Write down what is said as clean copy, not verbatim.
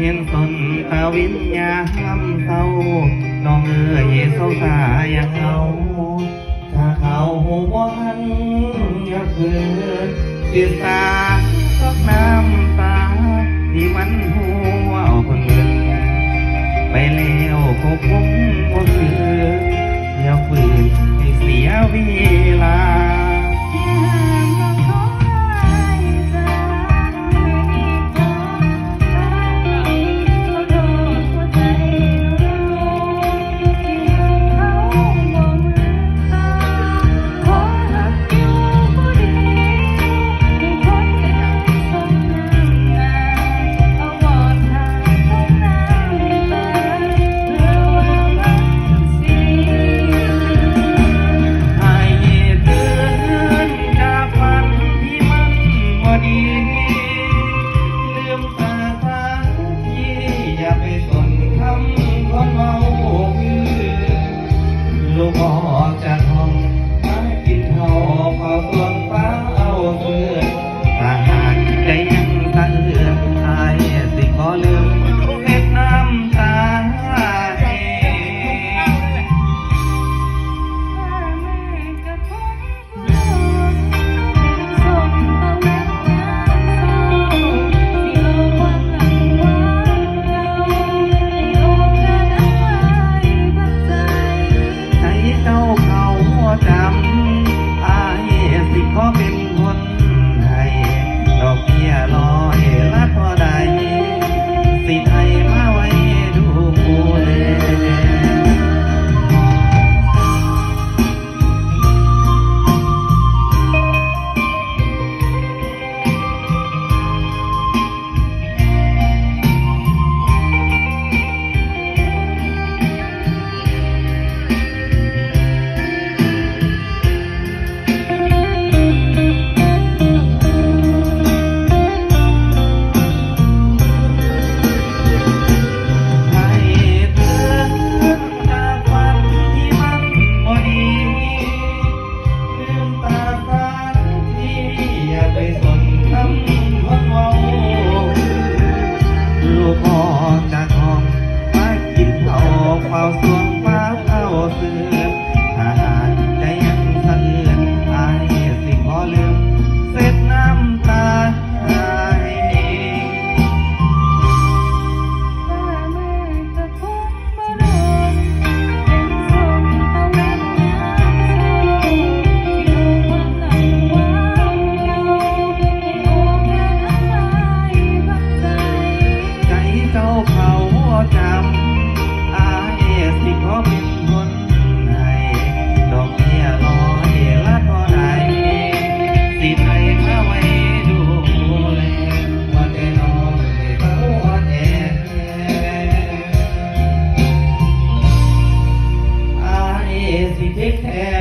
เห็นตนตาวิญญาณเศร้าน้องเอ๋ยเศร้าตาอย่างเอาถ้าเขาบ่หันอย่าเพื่อนเสียตาสักน้ำตาที่มันหัวเอาคนเงินไปแล้วก็คงบ่คืออย่าฝืนให้เสียเวลาลูกออกจากห้องมากินข้าวเฝ้าส่วนฟ้าเอาเสื้อถ้าหากใจยังสะเอื้ออายสิขอลืมเม็ดน้ำตาจำอายสิขอเป็นคนให้ดอกเบี้ยลอยละเท่าใดสิไทยมาไว้ดูแลเอาสวงฟ้าเอาเสื้อถ้าหากใจยังสะเอื้อนอายสิขอลืมเสร็จน้ำตาใจเจ้าเขาจำสิขอเป็นคนให้ดอกเบี้ยลอยละเท่าใดสิไทยมาไว้ดูแลว่าแต่น้องได้เขาแท้อายสิเทคแคร์